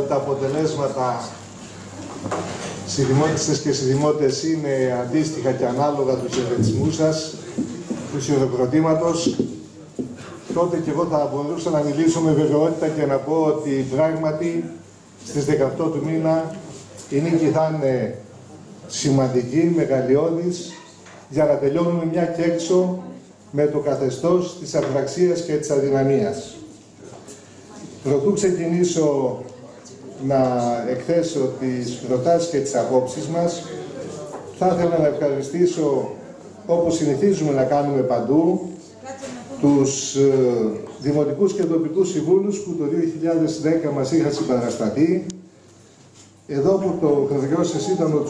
τα αποτελέσματα στις δημότες και στις δημότες είναι αντίστοιχα και ανάλογα του χαιρετισμού σας, του χειροκροτήματος, τότε και εγώ θα μπορούσα να μιλήσω με βεβαιότητα και να πω ότι πράγματι στις 18 του μήνα η νίκη θα είναι σημαντική, μεγαλειώδης, για να τελειώνουμε μια και έξω με το καθεστώς της αδραξίας και της αδυναμίας. Προτού ξεκινήσω να εκθέσω τις προτάσεις και τις απόψεις μας, θα ήθελα να ευχαριστήσω, όπως συνηθίζουμε να κάνουμε παντού, τους δημοτικούς και τοπικούς συμβούλους που το 2010 μας είχαν συμπαρασταθεί. Εδώ που το χρεδιώσες ήταν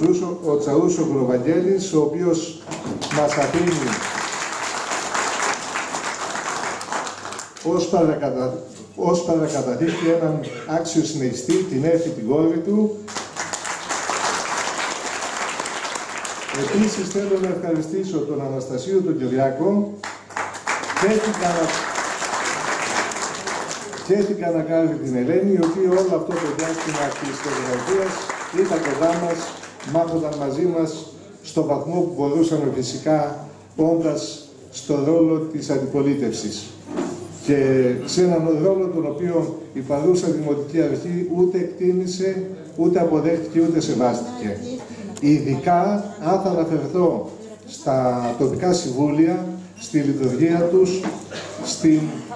ο Τσαούσογλου Βαγγέλης, ο οποίος μας αφήνει ως παρακαταθήκη έναν άξιο συνεχιστή, την Έφη την κόρη του. Επίσης θέλω να ευχαριστήσω τον Αναστασίο τον Κυριάκο και την Κανακάρη την Ελένη, οι οποίοι όλο αυτό το διάστημα της τεχνολογίας ήταν κοντά μας, μάχονταν μαζί μας στο βαθμό που μπορούσαμε, φυσικά όντας στο ρόλο της αντιπολίτευσης. Και σε έναν ρόλο τον οποίο η παρούσα Δημοτική Αρχή ούτε εκτίμησε, ούτε αποδέχτηκε, ούτε σεβάστηκε. Ειδικά, αν θα αναφερθώ στα τοπικά συμβούλια, στη λειτουργία τους,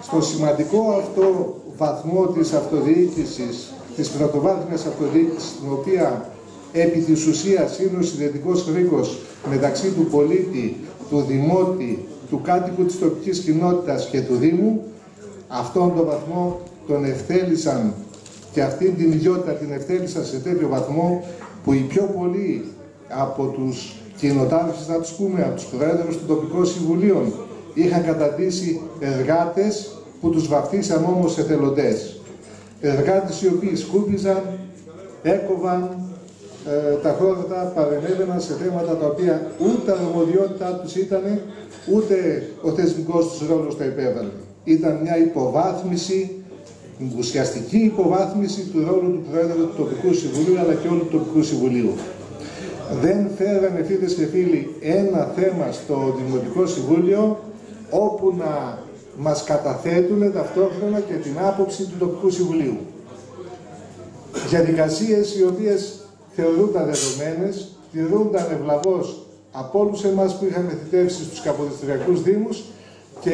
στο σημαντικό αυτό βαθμό της αυτοδιοίκησης, της πρωτοβάθμιας αυτοδιοίκησης, την οποία επί της ουσίας είναι ο συνδετικός κρίκος μεταξύ του πολίτη, του δημότη, του κάτοικου της τοπικής κοινότητας και του Δήμου, αυτόν τον βαθμό τον ευτέλισαν και αυτήν την ιδιότητα την ευτέλισαν σε τέτοιο βαθμό που οι πιο πολλοί από τους κοινοτάρχες, να τους πούμε, από τους προέδρους των τοπικών συμβουλίων, είχαν καταντήσει εργάτες που τους βαφτίσαν όμως εθελοντές. Εργάτες οι οποίοι σκούπιζαν, έκοβαν τα χώρατα, παρενέβαιναν σε θέματα τα οποία ούτε αρμοδιότητά τους ήταν, ούτε ο θεσμικός τους ρόλος τα υπέβαλε. Ήταν μια υποβάθμιση, ουσιαστική υποβάθμιση του ρόλου του Προέδρου του Τοπικού Συμβουλίου αλλά και όλου του Τοπικού Συμβουλίου. Δεν φέρανε, φίλες και φίλοι, ένα θέμα στο Δημοτικό Συμβούλιο όπου να μας καταθέτουν ταυτόχρονα και την άποψη του Τοπικού Συμβουλίου. Διαδικασίες οι οποίες θεωρούνταν δεδομένες, τηρούνταν ευλαβώς από όλους εμάς που είχαμε θητεύσει στους καποδιστριακούς δήμους και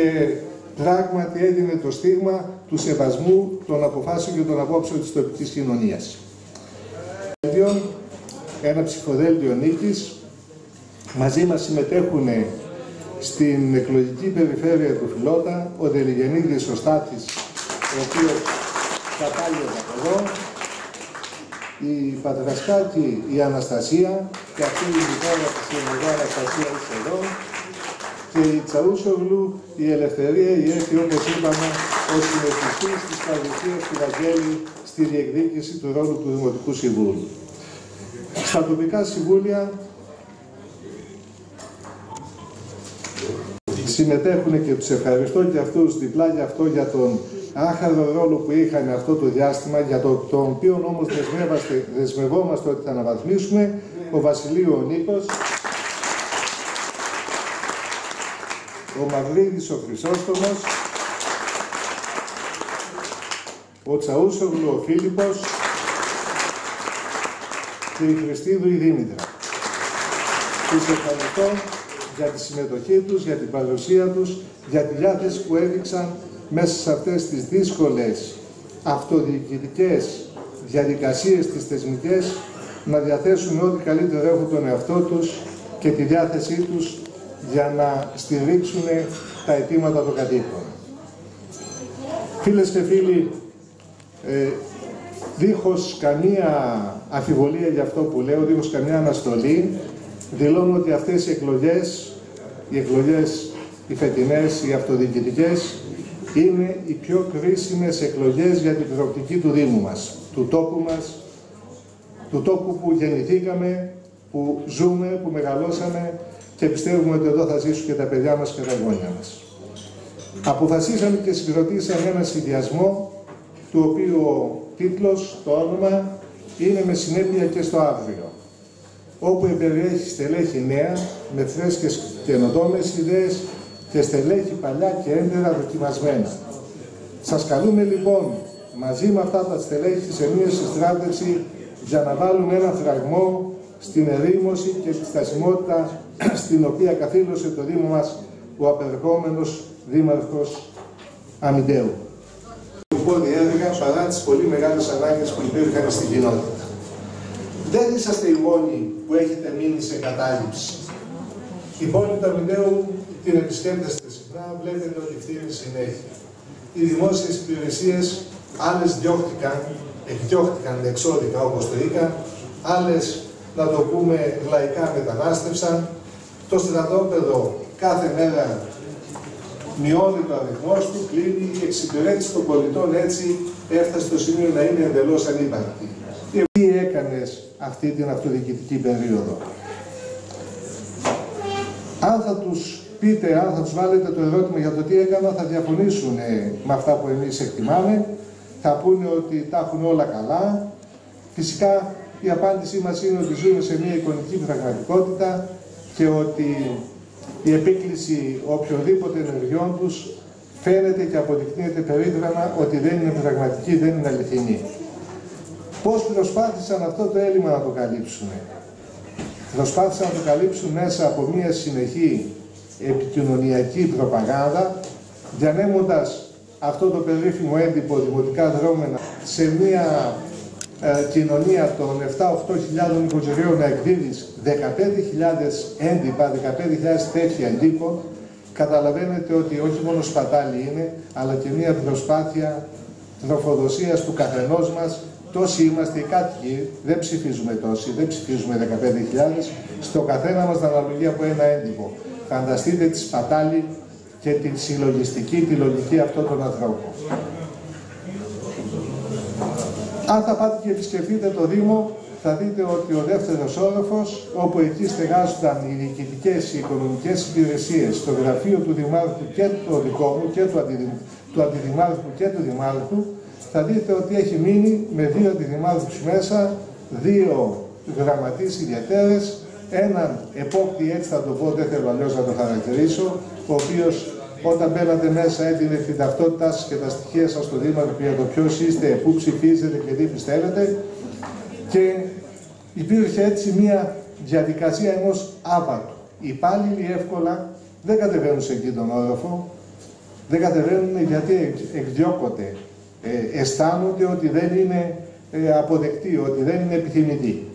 πράγματι έδινε το στίγμα του σεβασμού των αποφάσεων και των απόψεων της τοπικής κοινωνίας. Ένα ψηφοδέλτιο νίκης. Μαζί μας συμμετέχουν στην εκλογική περιφέρεια του Φιλότα ο Δελιγενίδης ο Στάθης, ο οποίος κατάγεται από εδώ, η Πατρασκάκη η Αναστασία, και αυτή η μητέρα της η Αναστασία ist εδώ, και η Τσαούσογλου η Ελευθερία, η Έφη, όπως είπαμε, ο συνεχιστής της παρουσίας του Βαγγέλη στη διεκδίκηση του ρόλου του Δημοτικού Συμβούλου. Στα τοπικά συμβούλια συμμετέχουν και τους ευχαριστώ και αυτούς διπλά για αυτό, για τον άχαρο ρόλο που είχαν αυτό το διάστημα, για τον οποίο όμως δεσμευόμαστε ότι θα αναβαθμίσουμε, ο Βασιλείου ο Νίκος, ο Μαυρίδης ο Χρυσόστομος, ο Τσαούσογλου ο Φίλιππος και η Χριστίδου η Δήμητρα. Τους ευχαριστώ για τη συμμετοχή τους, για την παρουσία τους, για τη διάθεση που έδειξαν μέσα σε αυτές τις δύσκολες αυτοδιοικητικές διαδικασίες τις θεσμικές, να διαθέσουν ό,τι καλύτερο έχουν τον εαυτό τους και τη διάθεσή τους για να στηρίξουν τα αιτήματα των κατοίκων. Φίλες και φίλοι, δίχως καμία αμφιβολία για αυτό που λέω, δίχως καμία αναστολή, δηλώνω ότι αυτές οι εκλογές οι φετινές, οι αυτοδιοικητικές, είναι οι πιο κρίσιμες εκλογές για την προοπτική του Δήμου μας, του τόπου που γεννηθήκαμε, που ζούμε, που μεγαλώσαμε και πιστεύουμε ότι εδώ θα ζήσουν και τα παιδιά μας και τα εγγόνια μας. Αποφασίσαμε και συγκροτήσαμε ένα συνδυασμό, του οποίου τίτλος, το όνομα, είναι με συνέπεια και στο αύριο, όπου περιέχει στελέχη νέα, με φρέσκες καινοτόμες ιδέες και στελέχη παλιά και έμπειρα δοκιμασμένα. Σας καλούμε λοιπόν μαζί με αυτά τα στελέχη σε μία συστράτευση για να βάλουμε ένα φραγμό στην ερήμωση και τη στασιμότητα στην οποία καθήλωσε το Δήμο μας ο απερχόμενος Δήμαρχος Αμυντέου. Έργα παρά τις πολύ μεγάλες ανάγκες που υπήρχαν στην κοινότητα. Δεν είσαστε οι μόνοι που έχετε μείνει σε κατάληψη. Η πόλη του Αμυντέου την επισκέπτεστε συχνά, βλέπετε ότι φτύνει συνέχεια. Οι δημόσιες υπηρεσίες, άλλες εκδιώχτηκαν εξώδικα όπως το είπα, άλλες, να το πούμε λαϊκά, μετανάστευσαν. Το στρατόπεδο κάθε μέρα μειώνει το αριθμός του, κλείνει, η εξυπηρέτηση των πολιτών έτσι έφτασε στο σημείο να είναι εντελώς ανύπαρκτη. Τι έκανες αυτή την αυτοδιοικητική περίοδο? Αν θα τους πείτε, αν θα τους βάλετε το ερώτημα για το τι έκανα, θα διαφωνήσουν με αυτά που εμείς εκτιμάμε. Θα πούνε ότι τα έχουν όλα καλά. Φυσικά η απάντησή μας είναι ότι ζούμε σε μια εικονική πραγματικότητα και ότι η επίκληση οποιοδήποτε ενεργειών τους φαίνεται και αποδεικνύεται περίτρανα ότι δεν είναι πραγματική, δεν είναι αληθινή. Πώς προσπάθησαν αυτό το έλλειμμα να το καλύψουν? Προσπάθησαν να το καλύψουν μέσα από μια συνεχή επικοινωνιακή προπαγάνδα, διανέμοντας αυτό το περίφημο έντυπο δημοτικά δρόμενα σε μια κοινωνία των 7-8 νοικοκυριών να εκδίδεις 15.000 έντυπα, 15.000 τέτοια εντύπων. Καταλαβαίνετε ότι όχι μόνο σπατάλη είναι, αλλά και μια προσπάθεια τροφοδοσίας του καθενός μας. Τόσοι είμαστε οι κάτοικοι, δεν ψηφίζουμε τόσοι, δεν ψηφίζουμε 15.000, στο καθένα μας να αναλογεί από ένα έντυπο. Φανταστείτε τη σπατάλη και τη συλλογιστική, τη λογική αυτών των ανθρώπων. Αν θα πάτε και επισκεφτείτε το Δήμο, θα δείτε ότι ο δεύτερος όροφος, όπου εκεί στεγάζονταν οι διοικητικές, οι οικονομικές υπηρεσίες, το γραφείο του Δημάρχου και το δικό μου και του Αντιδημάρχου και του Δημάρχου, θα δείτε ότι έχει μείνει με 2 αντιδημάρχους μέσα, 2 γραμματείς ιδιαίτερες, έναν επόπτη, έτσι θα το πω, δεν θέλω αλλιώς να το χαρακτηρίσω, ο οποίος όταν μπαίνατε μέσα έδινε την ταυτότητά σας και τα στοιχεία σας στο Δήμαρχο για το ποιος είστε, πού ψηφίζετε και τι πιστεύετε, και υπήρχε έτσι μια διαδικασία ενός άβατου. Οι υπάλληλοι εύκολα δεν κατεβαίνουν σε εκεί τον όροφο, δεν κατεβαίνουν γιατί εκδιώκονται, αισθάνονται ότι δεν είναι αποδεκτοί, ότι δεν είναι επιθυμητοί.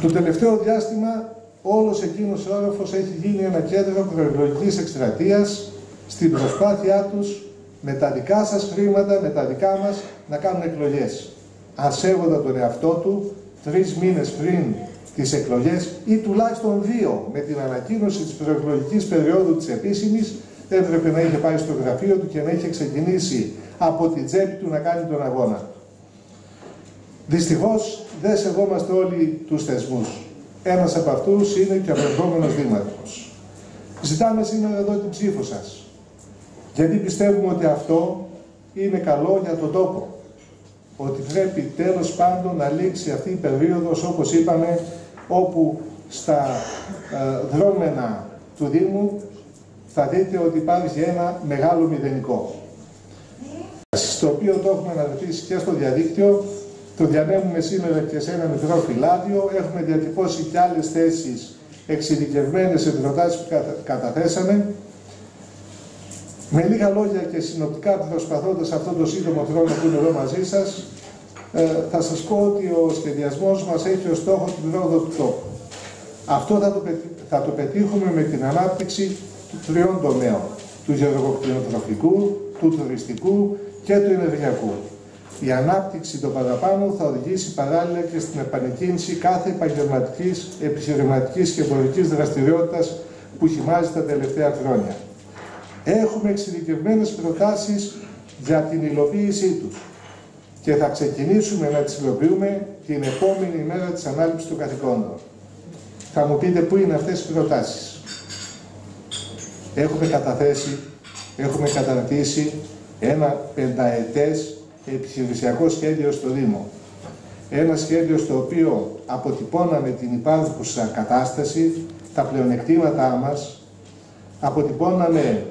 Το τελευταίο διάστημα όλος εκείνος ο όροφος έχει γίνει ένα κέντρο προεκλογικής εκστρατείας στην προσπάθειά τους με τα δικά σας χρήματα, με τα δικά μας, να κάνουν εκλογές. Ασέβοντα τον εαυτό του 3 μήνες πριν τις εκλογές ή τουλάχιστον 2 με την ανακοίνωση της προεκλογικής περίοδου της επίσημης, έπρεπε να είχε πάει στο γραφείο του και να είχε ξεκινήσει από την τσέπη του να κάνει τον αγώνα. Δυστυχώς δεν σεβόμαστε όλοι τους θεσμούς. Ένας από αυτούς είναι και ο απερχόμενος Δήμαρχος. Ζητάμε σήμερα εδώ την ψήφο σας, γιατί πιστεύουμε ότι αυτό είναι καλό για τον τόπο. Ότι πρέπει τέλος πάντων να λήξει αυτή η περίοδος, όπως είπαμε, όπου στα δρόμενα του Δήμου θα δείτε ότι υπάρχει ένα μεγάλο μηδενικό. Στο οποίο το έχουμε αναρτήσει και στο διαδίκτυο, το διανέμουμε σήμερα και σε ένα μικρό φυλάδιο, έχουμε διατυπώσει και άλλες θέσεις εξειδικευμένες σε προτάσεις που καταθέσαμε. Με λίγα λόγια και συνοπτικά, προσπαθώντας αυτό το σύντομο χρόνο που είναι εδώ μαζί σας, θα σας πω ότι ο σχεδιασμός μας έχει ως στόχο την πρόοδο του τόπου. Αυτό θα το πετύχουμε με την ανάπτυξη του 3 τομέων, του γεωργοκτηνοτροφικού, του τουριστικού και του ενεργειακού. Η ανάπτυξη των παραπάνω θα οδηγήσει παράλληλα και στην επανεκκίνηση κάθε επαγγελματικής, επιχειρηματικής και εμπορικής δραστηριότητας που χυμάζει τα τελευταία χρόνια. Έχουμε εξειδικευμένες προτάσεις για την υλοποίησή τους και θα ξεκινήσουμε να τις υλοποιούμε την επόμενη ημέρα της ανάληψης των καθηκόντων. Θα μου πείτε πού είναι αυτές οι προτάσεις. Έχουμε καταθέσει, έχουμε καταρτήσει ένα 5ετές επιχειρησιακό σχέδιο στο Δήμο. Ένα σχέδιο στο οποίο αποτυπώναμε την υπάρχουσα κατάσταση, τα πλεονεκτήματά μας, αποτυπώναμε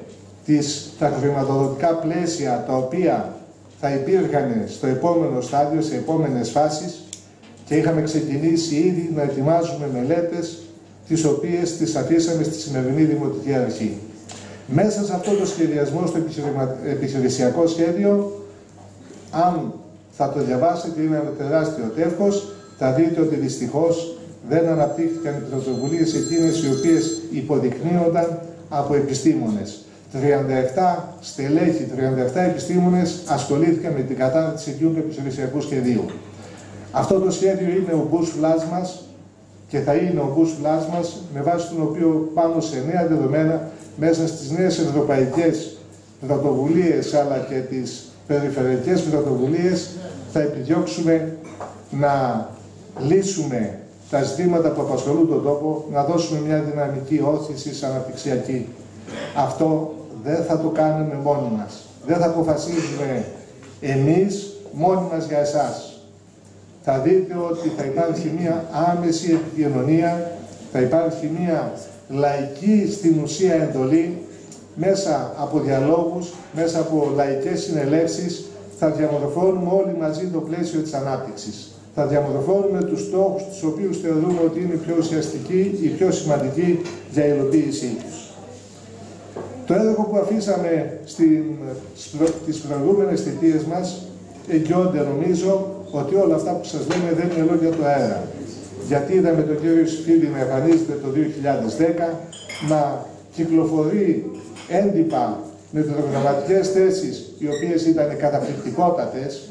τα χρηματοδοτικά πλαίσια τα οποία θα υπήρχαν στο επόμενο στάδιο, σε επόμενες φάσεις, και είχαμε ξεκινήσει ήδη να ετοιμάζουμε μελέτες, τις οποίες τις αφήσαμε στη σημερινή Δημοτική Αρχή. Μέσα σε αυτό το σχεδιασμό, στο επιχειρησιακό σχέδιο, αν θα το διαβάσετε, είναι ένα τεράστιο τεύχος, θα δείτε ότι δυστυχώς δεν αναπτύχθηκαν οι πρωτοβουλίες εκείνες οι οποίες υποδεικνύονταν από επιστήμονες. 37 στελέχη, 37 επιστήμονες ασχολήθηκαν με την κατάρτιση εκείνου του επιχειρησιακού σχεδίου. Αυτό το σχέδιο είναι ο μπούσουλας μας και θα είναι ο μπούσουλας μας, με βάση τον οποίο πάνω σε νέα δεδομένα, μέσα στις νέες ευρωπαϊκές πρωτοβουλίες αλλά και τις περιφερειακές πρωτοβουλίες, θα επιδιώξουμε να λύσουμε τα ζητήματα που απασχολούν τον τόπο, να δώσουμε μια δυναμική όθηση αναπτυξιακή. Αυτό δεν θα το κάνουμε μόνοι μας. Δεν θα αποφασίζουμε εμείς μόνοι μας για εσάς. Θα δείτε ότι θα υπάρχει μια άμεση επικοινωνία, θα υπάρχει μια λαϊκή στην ουσία εντολή, μέσα από διαλόγους, μέσα από λαϊκές συνελεύσεις, θα διαμορφώνουμε όλοι μαζί το πλαίσιο της ανάπτυξης. Θα διαμορφώνουμε τους στόχους τους οποίους θεωρούμε ότι είναι πιο ουσιαστικοί ή πιο σημαντικοί για υλοποίησή τους. Το έργο που αφήσαμε στις προηγούμενες θητείες μας εγγυώνται, νομίζω, ότι όλα αυτά που σας λέμε δεν είναι λόγια του αέρα. Γιατί είδαμε τον κύριο Ιωσήφιδη να εμφανίζεται το 2010, να κυκλοφορεί έντυπα με προγραμματικές θέσεις, οι οποίες ήταν καταπληκτικότατες,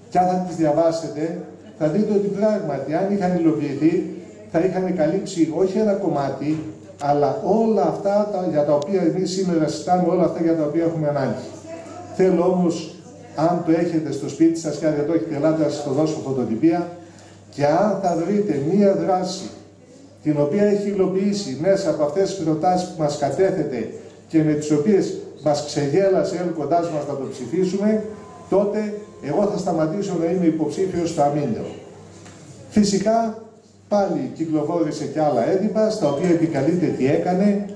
και αν θα τις διαβάσετε, θα δείτε ότι πράγματι, αν είχαν υλοποιηθεί, θα είχαν καλύψει όχι ένα κομμάτι, αλλά όλα αυτά για τα οποία εμείς σήμερα συζητάμε, όλα αυτά για τα οποία έχουμε ανάγκη. Θέλω όμως, αν το έχετε στο σπίτι σας και αν δεν το έχετε, ελάτε να σας το δώσω φωτοτυπία, και αν θα βρείτε μία δράση την οποία έχει υλοποιήσει μέσα από αυτές τις προτάσεις που μας κατέθετε και με τις οποίες μας ξεγέλασε έλκοντάς μας να το ψηφίσουμε, τότε εγώ θα σταματήσω να είμαι υποψήφιος στο αμήντερο. Φυσικά, πάλι κυκλοφόρησε και άλλα έντυπα, στα οποία επικαλείται τι έκανε.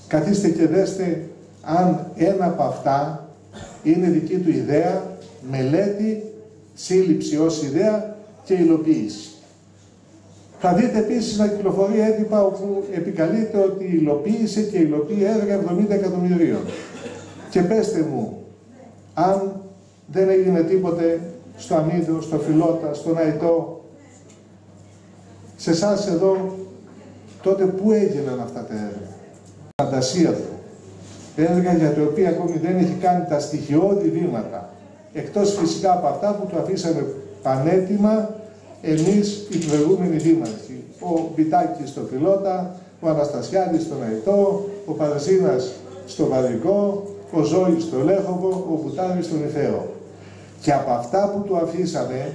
Καθίστε και δέστε αν ένα από αυτά είναι δική του ιδέα, μελέτη, σύλληψη ως ιδέα και υλοποίηση. Θα δείτε επίσης να κυκλοφορεί έντυπα όπου επικαλείται ότι υλοποίησε και υλοποιεί έργα 70 εκατομμυρίων. Και πέστε μου, αν δεν έγινε τίποτε στο Αμύντο, στο Φιλότα, στον Αϊτό, σε εσάς εδώ, τότε πού έγιναν αυτά τα έργα? Φαντασία του. Έργα για τα οποία ακόμη δεν έχει κάνει τα στοιχειώδη βήματα. Εκτός φυσικά από αυτά που το αφήσαμε πανέτοιμα εμείς οι προηγούμενοι δήμαρχοι. Ο Μπιτάκης στο Φιλότα, ο Αναστασιάδης στον Αϊτό, ο Παρζίνας στο Βαρικό, ο Ζώης στο Λέχοβο, ο Μπουτάρης στον Ιφαίο. Και από αυτά που του αφήσαμε,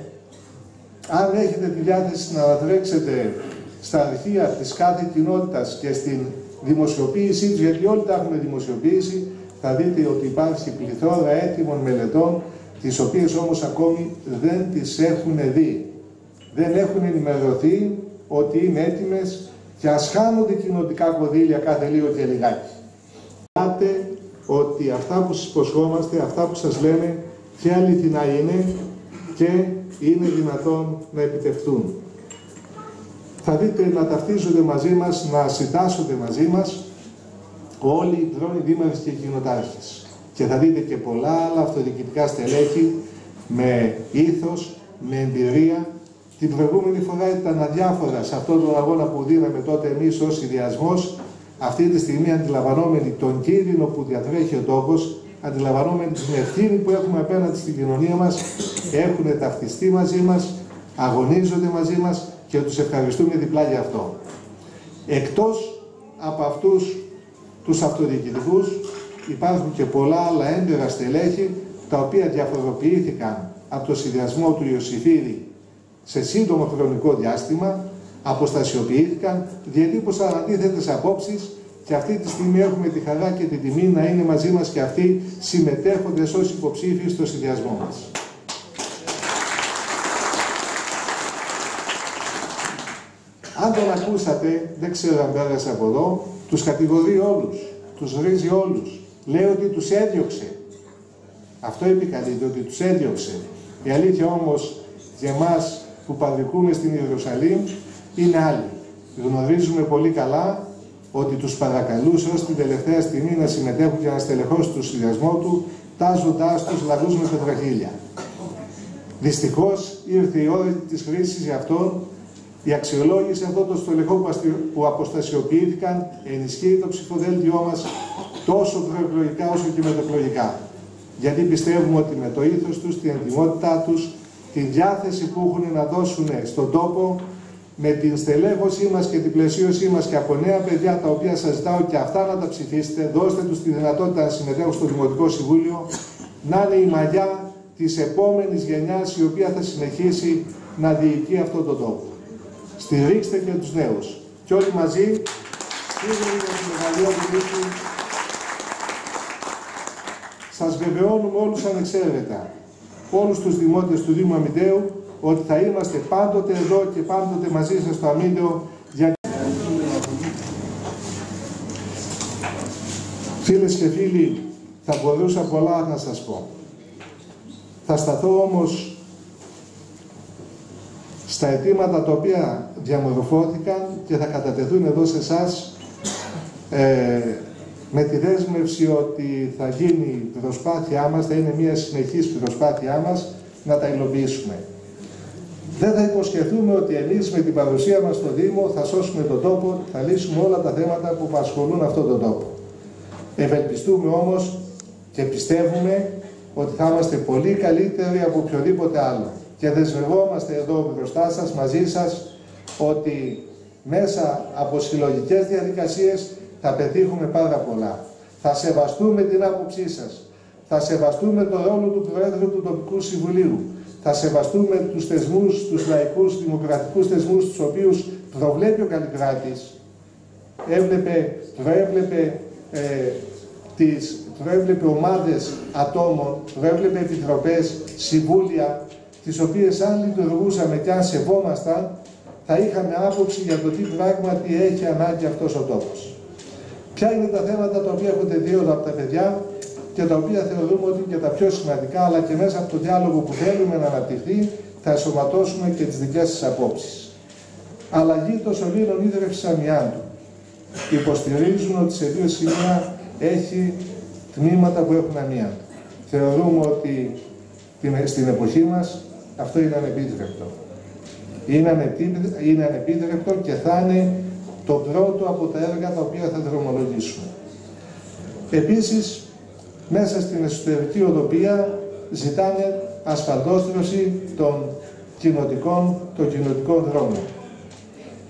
αν έχετε τη διάθεση να τρέξετε στα αρχεία της κάθε κοινότητας και στην δημοσιοποίησή τους, γιατί όλοι τα έχουμε δημοσιοποιήσει, θα δείτε ότι υπάρχει πληθώρα έτοιμων μελετών, τις οποίες όμως ακόμη δεν τις έχουν δει. Δεν έχουν ενημερωθεί ότι είναι έτοιμες και ας χάνονται κοινοτικά κονδύλια κάθε λίγο και λιγάκι. Знаτε ότι αυτά που σας υποσχόμαστε, αυτά που σας λέμε και αληθινά είναι και είναι δυνατόν να επιτευχθούν. Θα δείτε να ταυτίζονται μαζί μας, να συντάσσονται μαζί μας όλοι οι πρώην δήμαρχοι και κοινοτάρχες. Και θα δείτε και πολλά άλλα αυτοδιοικητικά στελέχη με ήθος, με εμπειρία. Την προηγούμενη φορά ήταν αδιάφορα σε αυτόν τον αγώνα που δίναμε τότε εμείς ως συνδυασμός. Αυτή τη στιγμή, αντιλαμβανόμενοι τον κίνδυνο που διατρέχει ο τόπος, αντιλαμβανόμενοι την ευθύνη που έχουμε απέναντι στην κοινωνία μας, έχουν ταυτιστεί μαζί μας, αγωνίζονται μαζί μας και τους ευχαριστούμε διπλά για αυτό. Εκτός από αυτούς τους αυτοδιοικητικούς, υπάρχουν και πολλά άλλα έμπειρα στελέχη, τα οποία διαφοροποιήθηκαν από το συνδυασμό του Ιωσήφιδη σε σύντομο χρονικό διάστημα, αποστασιοποιήθηκαν, διατύπωσαν αντίθετες απόψεις και αυτή τη στιγμή έχουμε τη χαρά και την τιμή να είναι μαζί μας και αυτοί συμμετέχοντες ως υποψήφιοι στο συνδυασμό μας. Αν τον ακούσατε, δεν ξέρω αν πέρασε από εδώ, τους κατηγορεί όλους, τους βρίζει όλους. Λέει ότι τους έδιωξε. Αυτό επικαλείται, ότι τους έδιωξε. Η αλήθεια όμως για εμάς που παδικούμε στην Ιερουσαλήμ είναι άλλη. Γνωρίζουμε πολύ καλά ότι τους παρακαλούσε ως την τελευταία στιγμή να συμμετέχουν και να στελεχώσουν το συνδυασμό του, τάζοντάς τους λαγούς με πετραχίλια. Δυστυχώς ήρθε η ώρα της χρήσης για αυτόν. Η αξιολόγηση αυτών των στελεχών που αποστασιοποιήθηκαν ενισχύει το ψηφοδέλτιό μας τόσο προεκλογικά όσο και μετεκλογικά. Γιατί πιστεύουμε ότι με το ήθος τους, την ετοιμότητά τους, την διάθεση που έχουν να δώσουν στον τόπο, με την στελέχωσή μας και την πλαισίωσή μας και από νέα παιδιά τα οποία σας ζητάω και αυτά να τα ψηφίσετε, δώστε τους τη δυνατότητα να συμμετέχουν στο Δημοτικό Συμβούλιο, να είναι η μαγιά της επόμενης γενιάς η οποία θα συνεχίσει να διοικεί αυτόν τον τόπο. Στηρίξτε και τους νέους. Και όλοι μαζί, σίγουροι για τη μεγαλεία του νίκη, σας βεβαιώνουμε όλους ανεξαίρετα, όλους τους δημότες του Δήμου Αμυντέου, ότι θα είμαστε πάντοτε εδώ και πάντοτε μαζί σας στο Αμύντεο. Φίλες και φίλοι, θα μπορούσα πολλά να σας πω. Θα σταθώ όμως στα αιτήματα τα οποία διαμορφώθηκαν και θα κατατεθούν εδώ σε εσάς με τη δέσμευση ότι θα γίνει η προσπάθειά μας, θα είναι μια συνεχής προσπάθειά μας να τα υλοποιήσουμε. Δεν θα υποσχεθούμε ότι εμείς με την παρουσία μας στο Δήμο θα σώσουμε τον τόπο, θα λύσουμε όλα τα θέματα που απασχολούν αυτόν τον τόπο. Ευελπιστούμε όμως και πιστεύουμε ότι θα είμαστε πολύ καλύτεροι από οποιοδήποτε άλλο. Και δεσμευόμαστε εδώ μπροστά σας, μαζί σας, ότι μέσα από συλλογικές διαδικασίες θα πετύχουμε πάρα πολλά. Θα σεβαστούμε την άποψή σας. Θα σεβαστούμε το ρόλο του Προέδρου του Τοπικού Συμβουλίου. Θα σεβαστούμε τους θεσμούς, τους λαϊκούς, δημοκρατικούς θεσμούς, τους οποίους προβλέπει ο Καλλικράτης. Προέβλεπε ομάδες ατόμων, προέβλεπε επιτροπές, συμβούλια, τις οποίες αν λειτουργούσαμε και αν σεβόμασταν, θα είχαμε άποψη για το τι πράγματι έχει ανάγκη αυτός ο τόπος. Ποια είναι τα θέματα τα οποία έχουν δει από τα παιδιά και τα οποία θεωρούμε ότι είναι και τα πιο σημαντικά, αλλά και μέσα από το διάλογο που θέλουμε να αναπτυχθεί, θα ενσωματώσουμε και τις δικές σας απόψεις. Αλλαγή των σωλήνων ίδρυυσης αμοιάντου. Υποστηρίζουν ότι σε 2 σημεία έχει τμήματα που έχουν αμοιάντου. Θεωρούμε ότι στην εποχή μας αυτό είναι ανεπίτρεπτο. Είναι ανεπίτρεπτο και θα είναι το πρώτο από τα έργα τα οποία θα δρομολογήσουμε. Επίσης, μέσα στην εσωτερική οδοπία ζητάνε ασφαλτόστρωση των κοινοτικών δρόμων.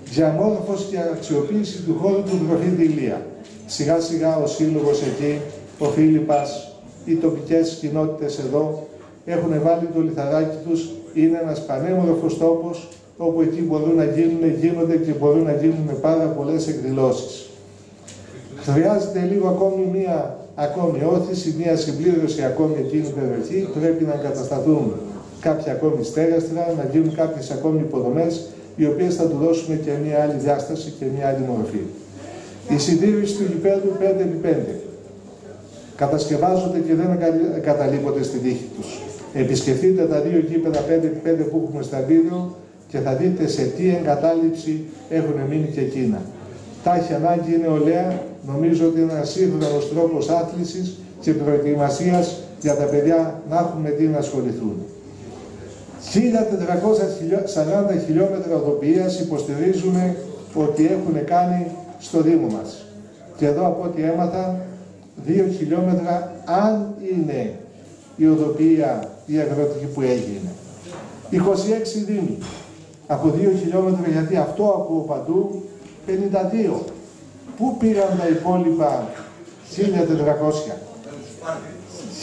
Διαμόρφωση και αξιοποίηση του χώρου του Προφήτη Ηλία. Σιγά σιγά ο σύλλογος εκεί, ο Φίλιππας, οι τοπικές κοινότητες εδώ έχουν βάλει το λιθαράκι τους. Είναι ένας πανέμορφος τόπος όπου εκεί μπορούν να γίνονται και μπορούν να γίνουν πάρα πολλές εκδηλώσεις. Χρειάζεται λίγο ακόμη όθηση, μία συμπλήρωση ακόμη εκείνη την περιοχή. Πρέπει να εγκατασταθούν κάποια ακόμη στέγαστρα, να γίνουν κάποιες ακόμη υποδομές, οι οποίες θα του δώσουμε και μία άλλη διάσταση και μία άλλη μορφή. Η συντήρηση του γηπέδου 5x5. Κατασκευάζονται και δεν εγκαταλείπονται στη τύχη τους. Επισκεφτείτε τα 2 γήπεδα 5x5 που έχουμε στα βίντεο και θα δείτε σε τι εγκατάλειψη έχουν μείνει και εκείνα. Τα έχει ανάγκη η νεολαία, νομίζω ότι είναι ένας σύγχρονος τρόπος άθλησης και προετοιμασίας για τα παιδιά να έχουν με τι να ασχοληθούν. 1.440 χιλιόμετρα οδοποιίας υποστηρίζουμε ότι έχουν κάνει στο Δήμο μας. Και εδώ από ό,τι έμαθα, 2 χιλιόμετρα αν είναι η οδοποιία η αγροτική που έγινε. 26 δήμοι από 2 χιλιόμετρα, γιατί αυτό ακούω παντού, 52. Πού πήγαν τα υπόλοιπα 1.400?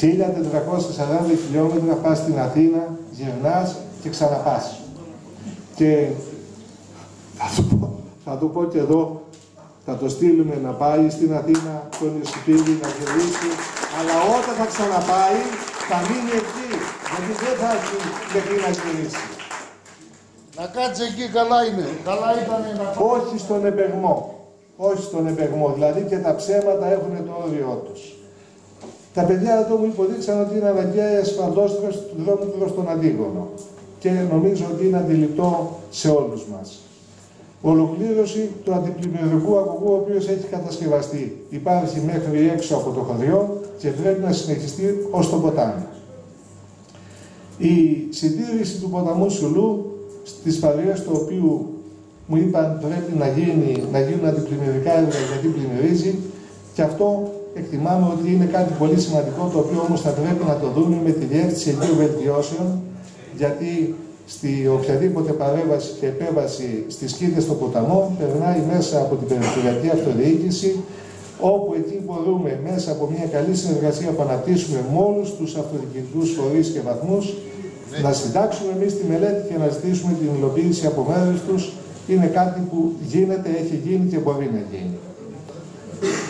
1.440 χιλιόμετρα πας στην Αθήνα, γυρνάς και ξαναπάς. Και θα το πω και εδώ, θα το στείλουμε να πάει στην Αθήνα, τον Ιωσήφιδη να γυρίσει, αλλά όταν θα ξαναπάει θα μείνει εκεί, γιατί δεν θα έχει μέχρι να γυρίσει. Να κάτσε εκεί, καλά είναι. Καλά ήταν να... Όχι στον επεγμό. Όχι στον επεγμό. Δηλαδή και τα ψέματα έχουν το όριό τους. Τα παιδιά εδώ μου υποδείξαν ότι είναι αναγκαία η ασφαλτόστρωση του δρόμου προς τον Αντίγονο. Και νομίζω ότι είναι αντιληπτό σε όλους μας. Ολοκλήρωση του αντιπλημμυρικού αγωγού, ο οποίος έχει κατασκευαστεί. Υπάρχει μέχρι έξω από το χωριό και πρέπει να συνεχιστεί ως το ποτάμι. Η συντήρηση του ποταμού Σουλού στις παρείες του οποίου μου είπαν πρέπει να γίνουν αντιπλημμυρικά έργα γιατί πλημμυρίζει, και αυτό εκτιμάμε ότι είναι κάτι πολύ σημαντικό, το οποίο όμως θα πρέπει να το δούμε με τη διεύθυνση εγγύου βελτιώσεων, γιατί στη οποιαδήποτε παρέμβαση και επέμβαση στις κοίτες των ποταμών περνάει μέσα από την περιφερειακή αυτοδιοίκηση, όπου εκεί μπορούμε μέσα από μια καλή συνεργασία που αναπτύσσουμε με όλους τους αυτοδιοικητικούς φορείς και βαθμούς να συντάξουμε εμείς τη μελέτη και να ζητήσουμε την υλοποίηση από μέρους τους. Είναι κάτι που γίνεται, έχει γίνει και μπορεί να γίνει.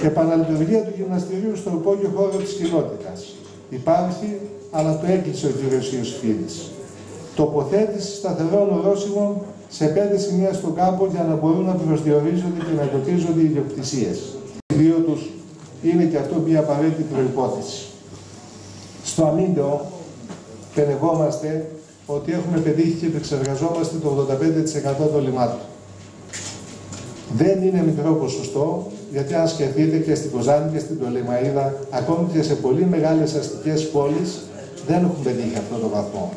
Επαναλειτουργία του γυμναστηρίου στο υπόγειο χώρο της κοινότητας. Υπάρχει, αλλά το έκλεισε ο κ. Ιωσήφιδης. Τοποθέτηση σταθερών ορόσημων σε 5 σημεία στον κάμπο για να μπορούν να προσδιορίζονται και να εντοπίζονται οι ιδιοκτησίες. Οι δύο τους είναι και αυτό μια απαραίτητη προϋπόθεση. Στο αμύντεο πενευόμαστε ότι έχουμε πετύχει και επεξεργαζόμαστε το 85% των λιμάτων. Δεν είναι μικρό ποσοστό, γιατί αν σκεφτείτε και στην Κοζάνη και στην Πτολεμαΐδα, ακόμη και σε πολύ μεγάλες αστικές πόλεις, δεν έχουν πετύχει αυτό το βαθμό.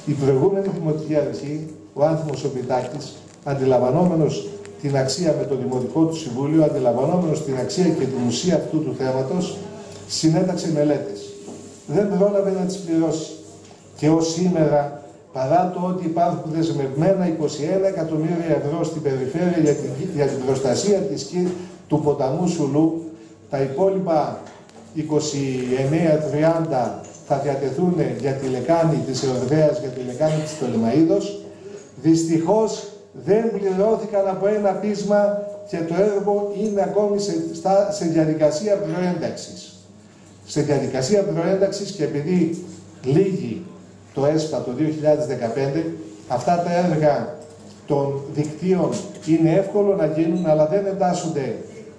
Η προηγούμενη Δημοτική Αρχή, ο Άνθιμος ο Πιτάκης, αντιλαμβανόμενος την αξία με το Δημοτικό του Συμβούλιο, αντιλαμβανόμενος την αξία και την ουσία αυτού του θέματος, συνέταξε μελέτες. Δεν πρόλαβε να τις πληρώσει. Και ως σήμερα, παρά το ότι υπάρχουν δεσμευμένα 21 εκατομμύρια ευρώ στην περιφέρεια για την προστασία του ποταμού Σουλού, τα υπόλοιπα 29-30 θα διατεθούν για τη λεκάνη της Εορδαίας, για τη λεκάνη της Πτολεμαΐδος. Δυστυχώς δεν πληρώθηκαν από ένα πείσμα και το έργο είναι ακόμη σε διαδικασία προένταξης. Σε διαδικασία προένταξης, και επειδή λύγει το ΕΣΠΑ το 2015, αυτά τα έργα των δικτύων είναι εύκολο να γίνουν, αλλά δεν εντάσσονται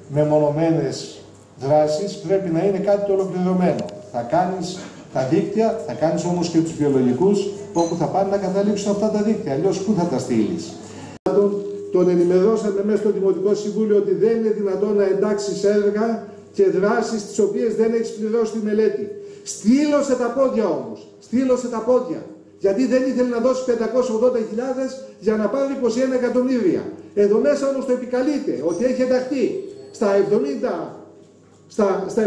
με μονομένες δράσεις, πρέπει να είναι κάτι το ολοκληρωμένο. Θα κάνεις τα δίκτυα, θα κάνεις όμως και τους βιολογικούς, όπου θα πάνε να καταλήξουν αυτά τα δίκτυα, αλλιώς πού θα τα στείλεις. Τον ενημερώσαμε μέσα στο Δημοτικό Συμβούλιο ότι δεν είναι δυνατόν να εντάξεις έργα και δράσεις τις οποίες δεν έχεις πληρώσει τη μελέτη. Στείλωσε τα πόδια όμως. Στείλωσε τα πόδια. Γιατί δεν ήθελε να δώσει 580.000 για να πάρει 21 εκατομμύρια. Εδώ μέσα όμως το επικαλείται ότι έχει ενταχθεί στα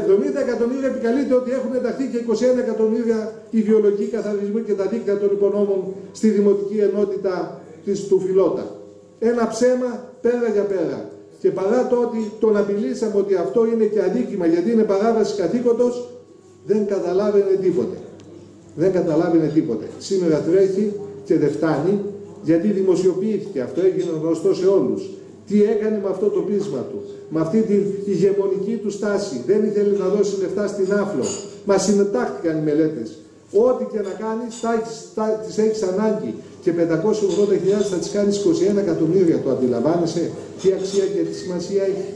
70 εκατομμύρια, επικαλείται ότι έχουν ενταχθεί και 21 εκατομμύρια οι βιολογικοί καθαρισμοί και τα δίκτυα των υπονόμων στη Δημοτική Ενότητα του Φιλότα. Ένα ψέμα πέρα για πέρα. Και παρά το ότι τον απειλήσαμε ότι αυτό είναι και αδίκημα γιατί είναι παράβαση καθήκοντος, δεν καταλάβαινε τίποτε. Δεν καταλάβαινε τίποτε. Σήμερα τρέχει και δεν φτάνει, γιατί δημοσιοποιήθηκε. Αυτό έγινε γνωστό σε όλους. Τι έκανε με αυτό το πείσμα του, με αυτή την ηγεμονική του στάση. Δεν ήθελε να δώσει λεφτά στην Άφλο. Μα συνετάχθηκαν οι μελέτες. Ό,τι και να κάνεις, τις έχεις ανάγκη. Και 580.000 θα τις κάνεις 21 εκατομμύρια. Το αντιλαμβάνεσαι τι αξία και τι σημασία έχει.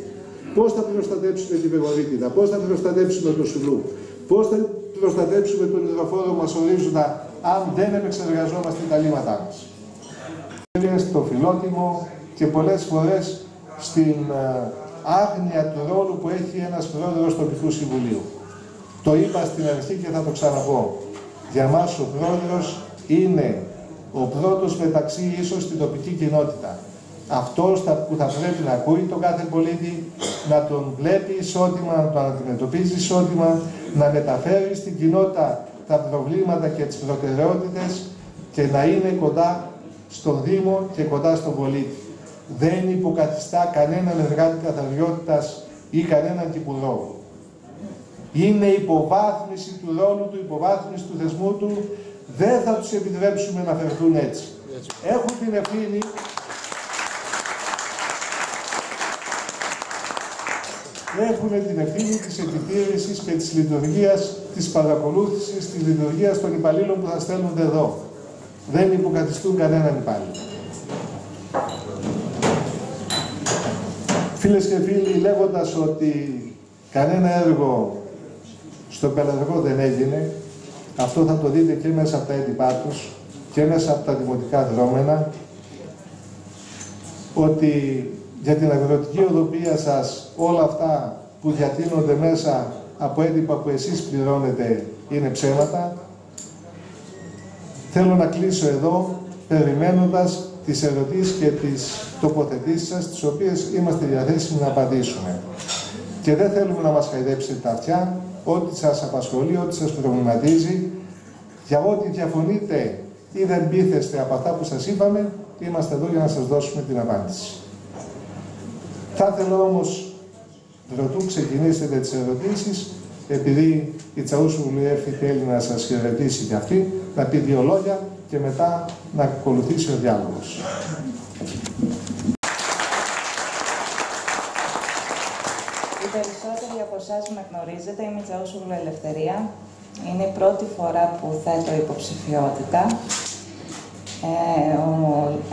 Πώς θα προστατέψουμε τη Βεγορίτιδα, πώς θα προστατέψουμε το Σουλού, πώς θα προστατέψουμε τον υδροφόρο μας ορίζοντα, αν δεν επεξεργαζόμαστε τα λίματά μας. Στο φιλότιμο και πολλές φορές στην άγνοια του ρόλου που έχει ένας πρόεδρος τοπικού συμβουλίου. Το είπα στην αρχή και θα το ξαναπώ. Για μας ο πρόεδρος είναι ο πρώτος μεταξύ ίσως στην τοπική κοινότητα. Αυτός που θα πρέπει να ακούει τον κάθε πολίτη, να τον βλέπει ισότιμα, να τον αντιμετωπίζει ισότιμα, να μεταφέρει στην κοινότητα τα προβλήματα και τις προτεραιότητες και να είναι κοντά στον Δήμο και κοντά στον πολίτη. Δεν υποκαθιστά κανέναν εργάτη καθαριότητας ή κανέναν κυπουρό. Είναι υποβάθμιση του ρόλου του, υποβάθμιση του θεσμού του. Δεν θα τους επιτρέψουμε να φερθούν έτσι. Έχουν την ευθύνη της επιτήρησης και της λειτουργίας, της παρακολούθησης, της λειτουργίας των υπαλλήλων που θα στέλνονται εδώ. Δεν υποκαθιστούν κανέναν υπάλληλο. Φίλες και φίλοι, λέγοντας ότι κανένα έργο στον πελαργό δεν έγινε, αυτό θα το δείτε και μέσα από τα έντυπά τους και μέσα από τα δημοτικά δρόμενα, ότι για την αγροτική οδοποιία σας όλα αυτά που διατείνονται μέσα από έντυπα που εσείς πληρώνετε είναι ψέματα. Θέλω να κλείσω εδώ, περιμένοντας τις ερωτήσεις και τις τοποθετήσεις σας, τις οποίες είμαστε διαθέσιμοι να απαντήσουμε. Και δεν θέλουμε να μας χαϊδέψετε τα αυτιά, ό,τι σας απασχολεί, ό,τι σας προβληματίζει, για ό,τι διαφωνείτε ή δεν πείθεστε από αυτά που σας είπαμε, είμαστε εδώ για να σας δώσουμε την απάντηση. Θα ήθελα όμως, πρωτού ξεκινήσετε τις ερωτήσεις, επειδή η Τσαούσου Βουλιέφη θέλει να σας χαιρετήσει κι αυτή, να πει δύο λόγια και μετά να ακολουθήσει ο διάλογος. Οι περισσότεροι από εσάς με γνωρίζετε, είμαι η Τσαούσου Ελευθερία. Είναι η πρώτη φορά που θέτω υποψηφιότητα.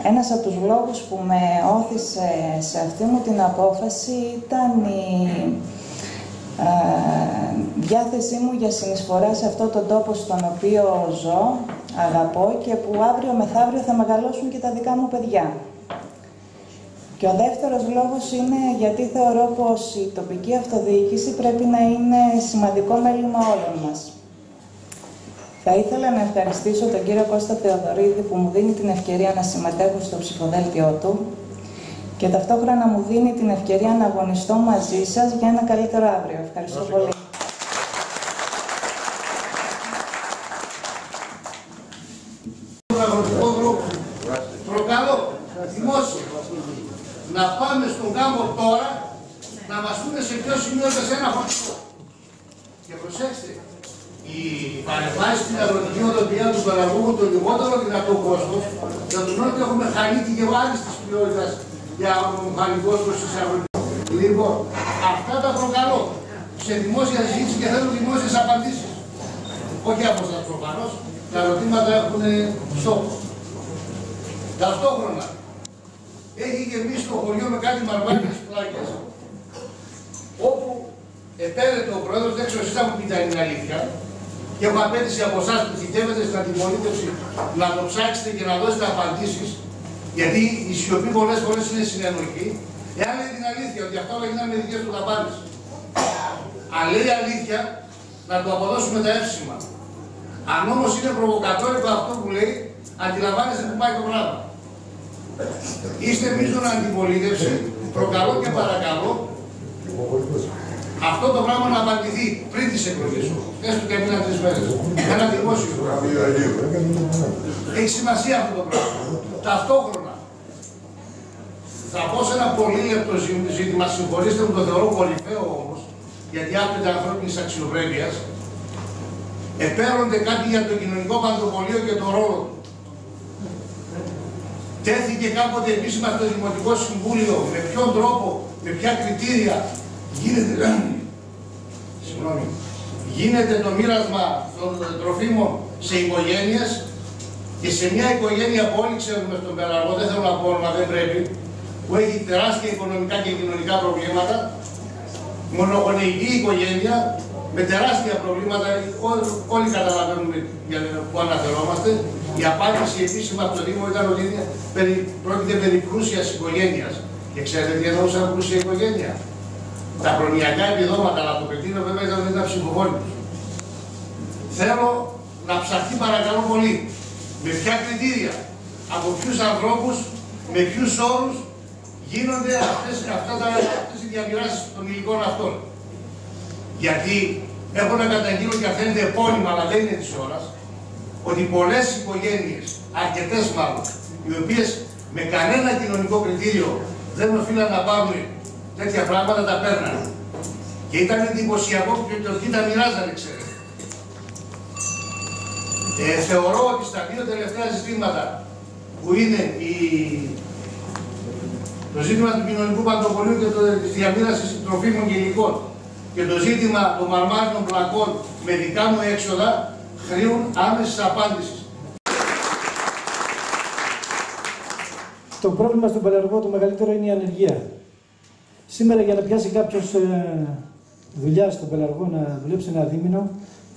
Ένας από τους λόγους που με όθησε σε αυτή μου την απόφαση ήταν η διάθεσή μου για συνεισφορά σε αυτόν τον τόπο στον οποίο ζω, αγαπώ και που αύριο μεθαύριο θα μεγαλώσουν και τα δικά μου παιδιά. Και ο δεύτερος λόγος είναι γιατί θεωρώ πως η τοπική αυτοδιοίκηση πρέπει να είναι σημαντικό μέλημα όλων μας. Θα ήθελα να ευχαριστήσω τον κύριο Κώστα Θεοδωρίδη που μου δίνει την ευκαιρία να συμμετέχω στο ψηφοδέλτιό του και ταυτόχρονα μου δίνει την ευκαιρία να αγωνιστώ μαζί σας για ένα καλύτερο αύριο. Ευχαριστώ πολύ. Προκαλώ δημόσια να πάμε στον κάμπο τώρα να μας πούνε σε ποιο σημείο σε ένα χωριστό. Και προσέξτε, οι παρεμβάσεις στην αγροτική οδοποιία του παραγωγού έχουν το λιγότερο δυνατό κόστος, δεδομένου ότι έχουμε χαλίτη και βάρη της ποιότητας για μηχανικό κόστος της αγροτικής. Λοιπόν, αυτά τα προκαλώ σε δημόσια συζήτηση και θέλω δημόσιες απαντήσεις. Όχι από σας προφανώς, τα ερωτήματα έχουν στόχο. Ταυτόχρονα, έχει γεμίσει το χωριό με κάτι μαρμάρικες πλάκες, όπου επέρεται ο πρόεδρος, δεν ξέρω εσείς θα μου πείτε αν είναι αλήθεια, και έχω απέτηση από εσάς που θητεύετε στην αντιπολίτευση να το ψάξετε και να δώσετε απαντήσεις, γιατί η σιωπή πολλές φορές είναι συνενοχή, εάν λέει την αλήθεια ότι αυτά όλα γίνανε με δικές του δαπάνες. Αν λέει αλήθεια, να του αποδώσουμε τα εύσημα. Αν όμως είναι προβοκατόρικο αυτό που λέει, αντιλαμβάνεστε που πάει το πράγμα. Είστε μείζον αντιπολίτευση, προκαλώ και παρακαλώ αυτό το πράγμα να απαντηθεί πριν τις εκλογές, έστω και μήνα 3 μέρες. Ένα δημόσιο. Έχει σημασία αυτό το πράγμα. Ταυτόχρονα, θα πω σε ένα πολύ λεπτό ζήτημα, συγχωρήστε μου, το θεωρώ κορυφαίο όμως, γιατί άπτεται ανθρώπινης αξιοπρέπειας, επέρονται κάτι για το κοινωνικό παντοπολείο και το ρόλο του. Τέθηκε κάποτε επίσημα στο Δημοτικό Συμβούλιο, με ποιον τρόπο, με ποια κριτήρια γίνεται το μοίρασμα των τροφίμων σε οικογένειες και σε μια οικογένεια που όλοι ξέρουμε στον πελαργό, δεν θέλω να πω όνομα, δεν πρέπει, που έχει τεράστια οικονομικά και κοινωνικά προβλήματα, μονογονεϊκή οικογένεια, με τεράστια προβλήματα, όλοι καταλαβαίνουμε που αναφερόμαστε. Η απάντηση επίσημα από το Δήμο ήταν ότι πρόκειται περί πλούσιας οικογένειας. Και ξέρετε τι εννοούσαν πλούσια οικογένεια? Τα προνοιακά επιδόματα, αλλά το κριτήριο βέβαια ήταν ψυχοφόνητος. Θέλω να ψαχτεί παρακαλώ πολύ. Με ποια κριτήρια, από ποιους ανθρώπους, με ποιους όρους γίνονται αυτές οι διαμοιράσεις των υλικών αυτών. Γιατί έχω να καταγγείλω και φαίνεται επώνυμα, αλλά δεν είναι της ώρας, ότι πολλές οικογένειες, αρκετές μάλλον, οι οποίες με κανένα κοινωνικό κριτήριο δεν οφείλαν να πάρουν τέτοια πράγματα, τα παίρνανε. Και ήταν εντυπωσιακό και το τι τα μοιράζανε, ξέρετε. Θεωρώ ότι στα δύο τελευταία ζητήματα, που είναι το ζήτημα του κοινωνικού παντοπολίου και της διαμοίρασης τροφίμων και υλικών και το ζήτημα των μαρμάρινων πλακών με δικά μου έξοδα, χρήουν άμεσης απάντησης. Το πρόβλημα στον πελαργό το μεγαλύτερο είναι η ανεργία. Σήμερα για να πιάσει κάποιος δουλειά στο πελαργό, να δουλέψει ένα δίμηνο,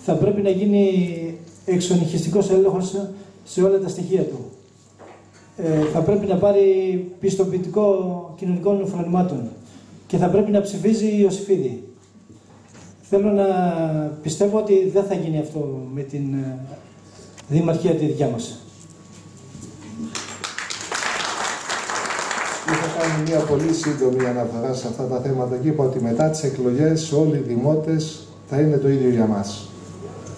θα πρέπει να γίνει εξονυχιστικός έλεγχος σε όλα τα στοιχεία του. Θα πρέπει να πάρει πιστοποιητικό κοινωνικών φρονημάτων και θα πρέπει να ψηφίζει Ιωσηφίδη. Θέλω να πιστεύω ότι δεν θα γίνει αυτό με την δημαρχία τη δικιά μας. Είχα κάνει μια πολύ σύντομη αναφορά σε αυτά τα θέματα και είπα ότι μετά τις εκλογές όλοι οι δημότες θα είναι το ίδιο για μας.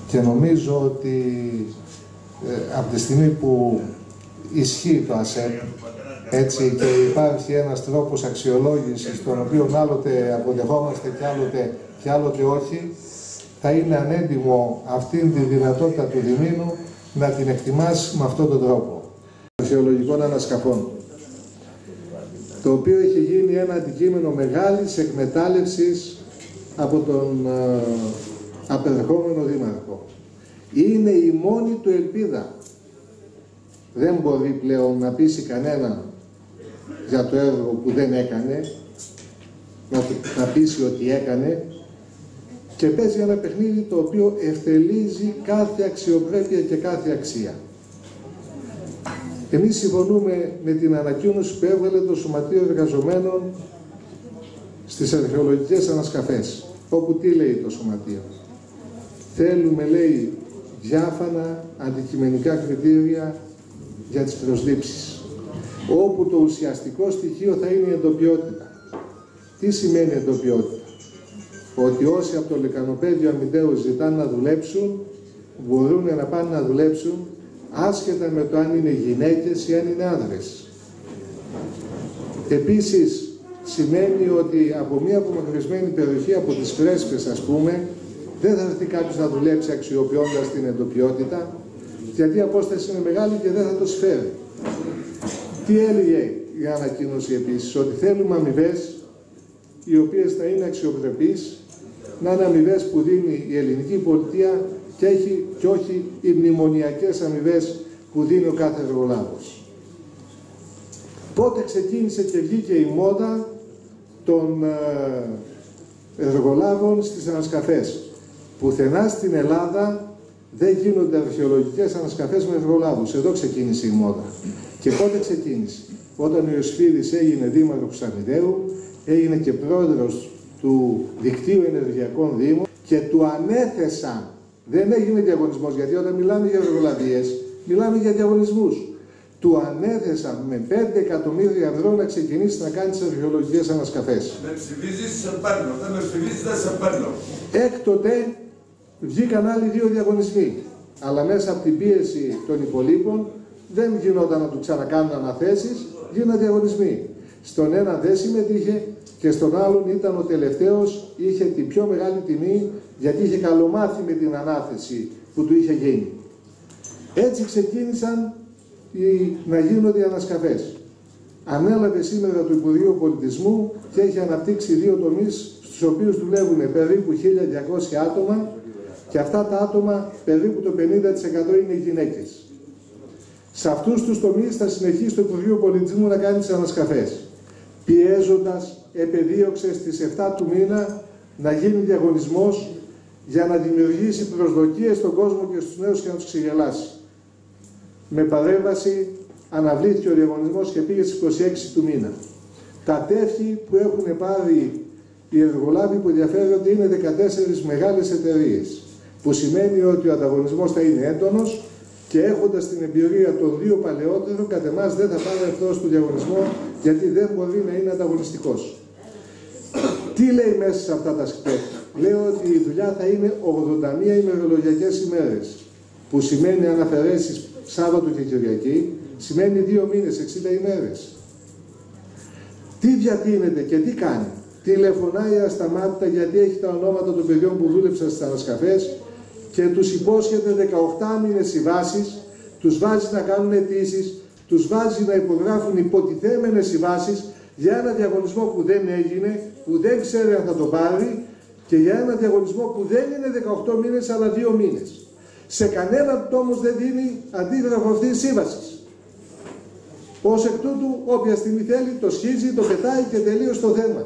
Και νομίζω ότι από τη στιγμή που ισχύει το ΑΣΕΠ, έτσι, και υπάρχει ένας τρόπος αξιολόγησης, τον οποίο άλλοτε αποδεχόμαστε και άλλοτε όχι, θα είναι ανέντιμο αυτήν τη δυνατότητα του Διμήνου να την εκτιμάς με αυτόν τον τρόπο. Αρχαιολογικών ανασκαφών, το οποίο έχει γίνει ένα αντικείμενο μεγάλης εκμετάλλευσης από τον απερχόμενο δήμαρχο. Είναι η μόνη του ελπίδα. Δεν μπορεί πλέον να πείσει κανέναν για το έργο που δεν έκανε, να πείσει ότι έκανε, και παίζει ένα παιχνίδι το οποίο ευτελίζει κάθε αξιοπρέπεια και κάθε αξία. Εμείς συμφωνούμε με την ανακοίνωση που έβγαλε το Σωματείο Εργαζομένων στις αρχαιολογικές ανασκαφές, όπου τι λέει το Σωματείο? Θέλουμε, λέει, διάφανα αντικειμενικά κριτήρια για τις προσλήψεις, όπου το ουσιαστικό στοιχείο θα είναι η εντοπιότητα. Τι σημαίνει εντοπιότητα? Ότι όσοι από το Λεκανοπέδιο Αμυντέου ζητάνε να δουλέψουν, μπορούν να πάνε να δουλέψουν άσχετα με το αν είναι γυναίκες ή αν είναι άνδρες. Επίσης, σημαίνει ότι από μια απομακρυσμένη περιοχή, από τις Πρέσπες ας πούμε, δεν θα έρθει κάποιος να δουλέψει αξιοποιώντας την εντοπιότητα, γιατί η απόσταση είναι μεγάλη και δεν θα το σφέρει. Τι έλεγε η ανακοίνωση επίσης? Ότι θέλουμε αμοιβές οι οποίες θα είναι αξιοπρεπείς, να είναι αμοιβές που δίνει η ελληνική πολιτεία και όχι οι μνημονιακές αμοιβές που δίνει ο κάθε εργολάβος. Πότε ξεκίνησε και βγήκε η μόδα των εργολάβων στις ανασκαφές? Πουθενά στην Ελλάδα δεν γίνονται αρχαιολογικές ανασκαφές με εργολάβους. Εδώ ξεκίνησε η μόδα. Και πότε ξεκίνησε? Όταν ο Ιωσήφιδης έγινε δήμαρχος Αμυντέου, έγινε και πρόεδρος του Δικτύου Ενεργειακών Δήμων και του ανέθεσαν. Δεν έγινε διαγωνισμός, γιατί όταν μιλάμε για εργολαβίες, μιλάμε για διαγωνισμούς. Του ανέθεσαν με 5 εκατομμύρια ευρώ να ξεκινήσει να κάνει τις αρχαιολογικές ανασκαφές. Με ψηφίζεις, σε παίρνω. Δεν με ψηφίζεις, δεν σε παίρνω. Έκτοτε βγήκαν άλλοι 2 διαγωνισμοί. Αλλά μέσα από την πίεση των υπολείπων δεν γινόταν να του ξανακάνουν αναθέσεις, γίνανε διαγωνισμοί. Στον ένα δεν συμμετείχε και στον άλλον ήταν ο τελευταίος, είχε την πιο μεγάλη τιμή, γιατί είχε καλομάθει με την ανάθεση που του είχε γίνει. Έτσι ξεκίνησαν να γίνονται οι ανασκαφές. Ανέλαβε σήμερα το Υπουργείο Πολιτισμού και έχει αναπτύξει 2 τομείς στους οποίους δουλεύουν περίπου 1.200 άτομα, και αυτά τα άτομα περίπου το 50% είναι γυναίκες. Σε αυτούς τους τομείς θα συνεχίσει το Υπουργείο Πολιτισμού να κάνει τις ανασκαφές, πιέζοντας, επεδίωξε στις 7 του μήνα να γίνει διαγωνισμός για να δημιουργήσει προσδοκίες στον κόσμο και στους νέους και να τους ξεγελάσει. Με παρέμβαση αναβλήθηκε ο διαγωνισμός και πήγε στις 26 του μήνα. Τα τεύχη που έχουν πάρει οι εργολάβοι που ενδιαφέρονται είναι 14 μεγάλες εταιρείες, που σημαίνει ότι ο ανταγωνισμός θα είναι έντονος, και έχοντας την εμπειρία των 2 παλαιότερων, κατ' εμάς δεν θα πάρει ευθώς του διαγωνισμό, γιατί δεν μπορεί να είναι ανταγωνιστικός. Τι λέει μέσα σε αυτά τα σκεπτά? Λέει ότι η δουλειά θα είναι 81 ημερολογιακές ημέρες, που σημαίνει, αν αφαιρέσεις Σάββατο και Κυριακή, σημαίνει 2 μήνες, 60 ημέρες. Τι διατείνεται και τι κάνει? Τηλεφωνάει ασταμάτητα, γιατί έχει τα ονόματα των παιδιών που δούλεψαν στις ανασκαφές και τους υπόσχεται 18 μήνες συμβάσεις, τους βάζει να κάνουν αιτήσεις, τους βάζει να υπογράφουν υποτιθέμενες συμβάσεις για ένα διαγωνισμό που δεν έγινε, που δεν ξέρει αν θα το πάρει, και για ένα διαγωνισμό που δεν είναι 18 μήνες αλλά 2 μήνες. Σε κανέναν όμως δεν δίνει αντίγραφο αυτής της σύμβασης. Ως εκ τούτου, όποια στιγμή θέλει, το σχίζει, το πετάει και τελείωσε το θέμα.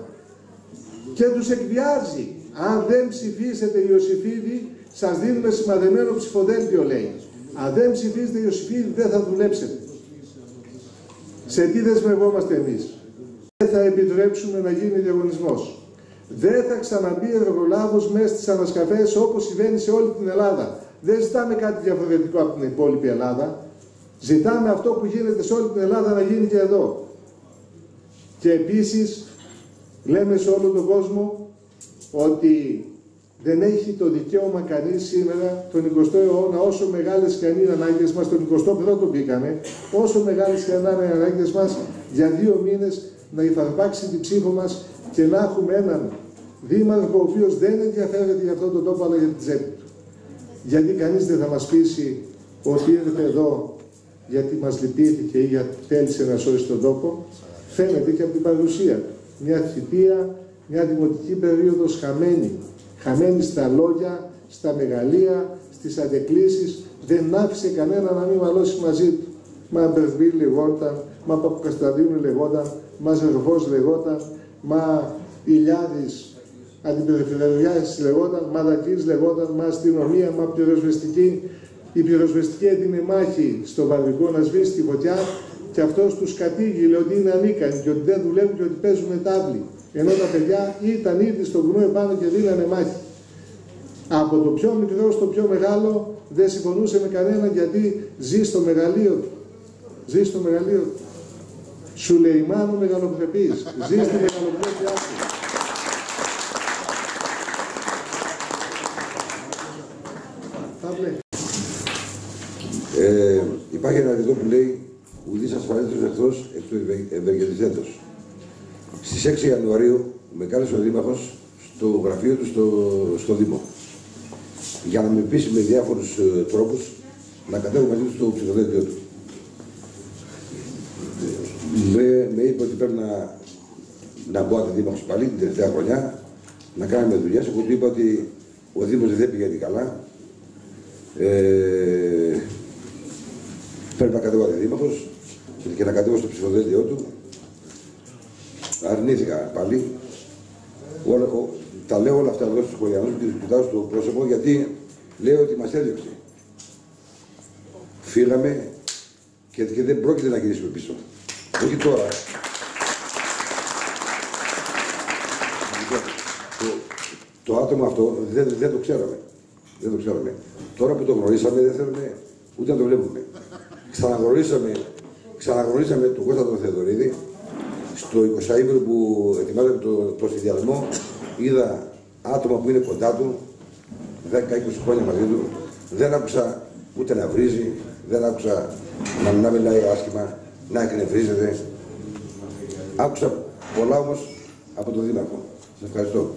και τους εκβιάζει. Αν δεν ψηφίσετε Ιωσηφίδη, σας δίνουμε σημαδεμένο ψηφοδέλτιο, λέει. Αν δεν ψηφίσετε Ιωσηφίδη, δεν θα δουλέψετε. Σε τι δεσμευόμαστε εμείς? Δεν θα επιτρέψουμε να γίνει διαγωνισμός. Δεν θα ξαναμπεί εργολάβος μέσα στις ανασκαφές όπως συμβαίνει σε όλη την Ελλάδα. Δεν ζητάμε κάτι διαφορετικό από την υπόλοιπη Ελλάδα. Ζητάμε αυτό που γίνεται σε όλη την Ελλάδα να γίνει και εδώ. Και επίσης λέμε σε όλο τον κόσμο ότι δεν έχει το δικαίωμα κανείς σήμερα, τον 20ο αιώνα, όσο μεγάλες και αν είναι ανάγκες μας, τον 21ο μπήκαμε, όσο μεγάλες και αν είναι ανάγκες μας, για 2 μήνες να υφαρπάξει την ψήφο μας και να έχουμε έναν δήμαρχο ο οποίος δεν ενδιαφέρεται για αυτόν τον τόπο, αλλά για την τσέπη του. Γιατί κανείς δεν θα μας πείσει ότι ήρθε εδώ γιατί μας λυπήθηκε ή γιατί θέλησε να σώσει τον τόπο. Φαίνεται και από την παρουσία. Μια θητεία, μια δημοτική περίοδος χαμένη. Χαμένη στα λόγια, στα μεγαλεία, στις αντεκκλήσεις. Δεν άφησε κανένα να μην μαλώσει μαζί του. Μα Μπερβίλ λεγόταν, μα Παπακασταδίνου λεγόταν, μα Ζερβός λεγόταν, μα Ηλιάδης αντιπεριφερειάρχης λεγόταν, μα Δακής λεγόταν, μα αστυνομία, μα πυροσβεστική. Η πυροσβεστική έδινε μάχη στο βαρβικό να σβήσει τη φωτιά και αυτός τους κατήγγειλε ότι είναι ανίκανοι και ότι δεν δουλεύουν και ότι παίζουν τάβλη. Ενώ τα παιδιά ήταν ήδη στον βουνό επάνω και δίνανε μάχη. Από το πιο μικρό στο πιο μεγάλο δεν συμφωνούσε με κανέναν γιατί ζει στο μεγαλείο του. Ζει στο μεγαλείο του. Σουλεϊμάνου μεγαλοπρεπής. Ζει στη μεγαλοπρέπειά του. Υπάρχει ένα ρητό που λέει ουδής ασφαλέστερος εχθρός εκ του ευεργετηθέντος. Στις 6 Ιανουαρίου με κάλεσε ο Δήμαρχος στο γραφείο του στο Δήμο για να με πείσει με διάφορους τρόπους να κατέβω μαζί του στο ψηφοδέλτιό του. Με είπε ότι πρέπει να μπω αντιδήμαρχος πάλι την τελευταία χρονιά, να κάνουμε δουλειές. Εγώ του είπα ότι ο Δήμος δεν πηγαίνει καλά. Πρέπει να κατέβω αντιδήμαρχος και να κατέβω στο ψηφοδέλτιό του. Αρνήθηκα πάλι. Τα λέω όλα αυτά εδώ στους χωριανούς και τους κοιτάω στο πρόσωπο γιατί λέω ότι μας έδιωξε. Φύγαμε και δεν πρόκειται να γυρίσουμε πίσω. Όχι τώρα. Το άτομο αυτό δεν το ξέραμε. Δεν το ξέραμε. Τώρα που το γνωρίσαμε δεν θέλουμε ούτε να το βλέπουμε. Ξαναγνωρίσαμε τον Κώστα τον Θεοδωρίδη στο 20ήμερο που ετοιμάζαμε το συνδυασμό. Είδα άτομα που είναι κοντά του, 10-20 χρόνια μαζί του. Δεν άκουσα ούτε να βρίζει, δεν άκουσα να μιλάει άσχημα, να εκνευρίζεται. Άκουσα πολλά όμως από τον Δήμαρχο. Σας ευχαριστώ.